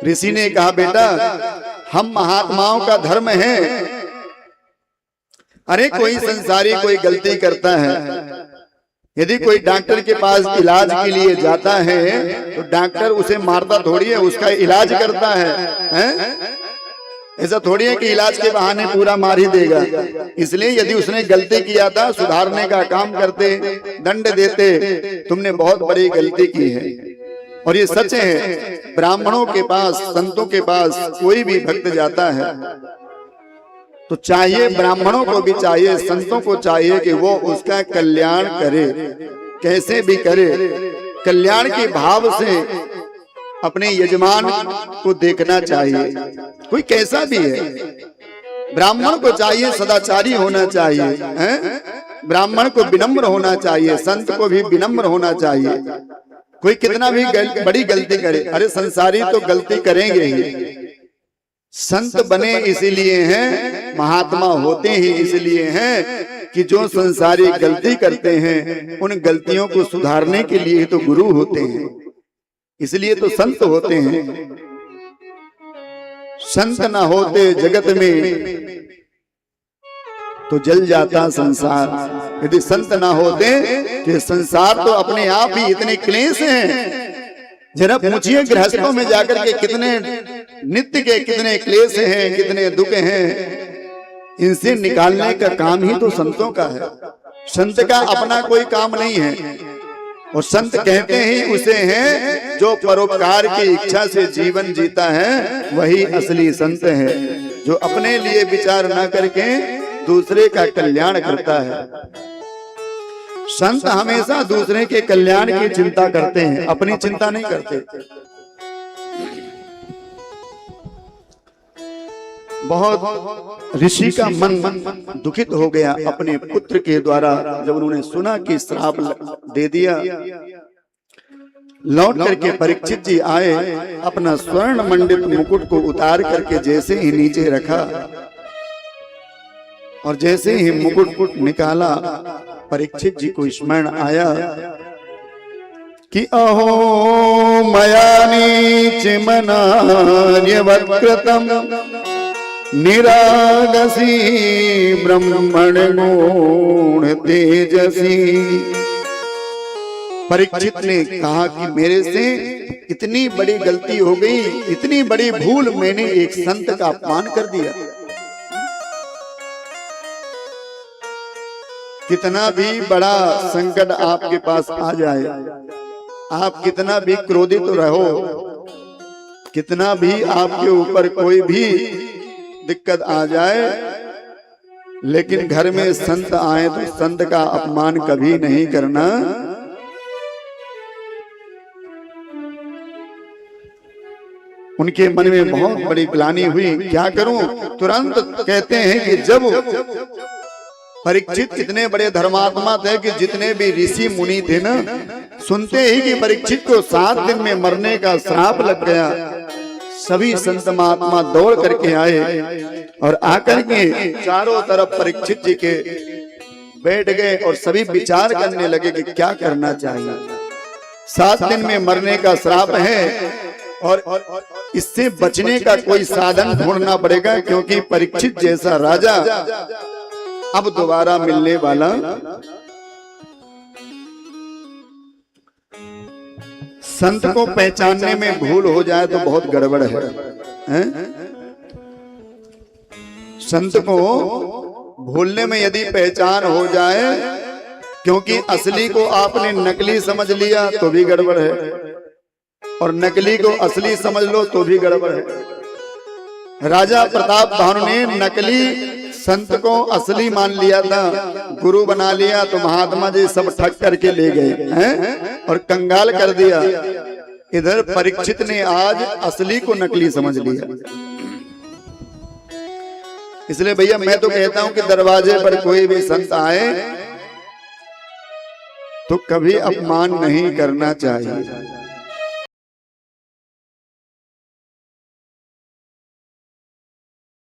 ऋषि ने कहा बेटा हम महात्माओं का धर्म है, अरे कोई संसारी कोई गलती करता है, यदि कोई डॉक्टर के पास इलाज के लिए जाता है तो डॉक्टर उसे मारता थोड़ी है, उसका इलाज करता है? ऐसा थोड़ी है कि इलाज के बहाने पूरा मार ही देगा। इसलिए यदि उसने गलती किया था सुधारने का काम करते, दंड देते, तुमने बहुत बड़ी गलती की है। और ये सच है, ब्राह्मणों के पास, संतों के पास कोई भी भक्त जाता है तो चाहिए, ब्राह्मणों को भी चाहिए, संतों को चाहिए कि वो उसका कल्याण करे, कैसे भी करे, कल्याण के भाव से अपने यजमान को देखना चाहिए, कोई कैसा भी है। ब्राह्मण को चाहिए सदाचारी होना चाहिए, ब्राह्मण को विनम्र होना चाहिए, संत को भी विनम्र होना चाहिए। कोई कितना भी बड़ी गलती करे, अरे संसारी तो गलती करेंगे ही, संत बने इसीलिए हैं, महात्मा होते ही इसलिए हैं कि जो संसारी गलती करते हैं उन गलतियों को सुधारने के लिए तो गुरु होते हैं, इसलिए तो संत होते हैं। संत ना होते जगत में तो जल जाता संसार। यदि संत ना होते कि संसार तो अपने आप ही इतने क्लेश हैं, जरा पूछिए गृहस्थों में जाकर के कितने नित्य के कितने क्लेश हैं, कितने दुख हैं, इनसे निकालने का काम ही तो संतों का है। संत का अपना कोई काम नहीं है, और संत कहते ही उसे हैं जो परोपकार की इच्छा से जीवन जीता है, वही असली संत है, जो अपने लिए विचार ना करके दूसरे का कल्याण करता है। संत हमेशा दूसरे के कल्याण की चिंता करते हैं, अपनी चिंता नहीं करते। बहुत ऋषि का मन दुखित हो गया अपने पुत्र के द्वारा, जब उन्होंने सुना कि श्राप दे दिया। लौट करके परीक्षित जी आए, अपना स्वर्ण मंडित मुकुट को उतार करके जैसे ही नीचे रखा और जैसे ही मुकुट निकाला, परीक्षित जी को स्मरण आया कि अहो मया नीच मनार्य वक्रतम निरागसी ब्रह्मण गुण तेजसी। परीक्षित ने कहा कि मेरे से इतनी बड़ी गलती हो गई, इतनी बड़ी भूल, मैंने एक संत का अपमान कर दिया। कितना भी बड़ा संकट आपके पास आ जाए, आप कितना भी क्रोधित रहो, कितना भी आपके ऊपर कोई भी दिक्कत आ जाए, लेकिन घर में संत आए तो संत का अपमान कभी नहीं करना। उनके मन में बहुत बड़ी ग्लानि हुई, क्या करूं? तुरंत कहते हैं कि जब परीक्षित इतने बड़े धर्मात्मा थे कि जितने भी ऋषि मुनि थे ना, सुनते ही कि परीक्षित को 7 दिन में मरने का श्राप लग गया, सभी संत महात्मा दौड़ करके आए और आकर के चारों तरफ परीक्षित जी के बैठ गए और सभी विचार करने लगे कि क्या करना चाहिए। 7 दिन में मरने का श्राप है और इससे बचने का कोई साधन ढूंढना पड़ेगा, क्योंकि परीक्षित जैसा राजा अब दोबारा मिलने वाला। संत को पहचानने में भूल हो जाए तो बहुत गड़बड़ है, संत को भूलने में यदि पहचान हो जाए, क्योंकि असली को आपने नकली समझ लिया तो भी गड़बड़ है, और नकली को असली समझ लो तो भी गड़बड़ है। राजा प्रताप भानु ने नकली संत को असली मान लिया था, गुरु बना लिया, तो महात्मा जी सब ठग करके ले गए हैं और कंगाल कर दिया। इधर परीक्षित ने आज असली को नकली समझ लिया। इसलिए भैया मैं तो कहता हूं कि दरवाजे पर कोई भी संत आए तो कभी अपमान नहीं करना चाहिए।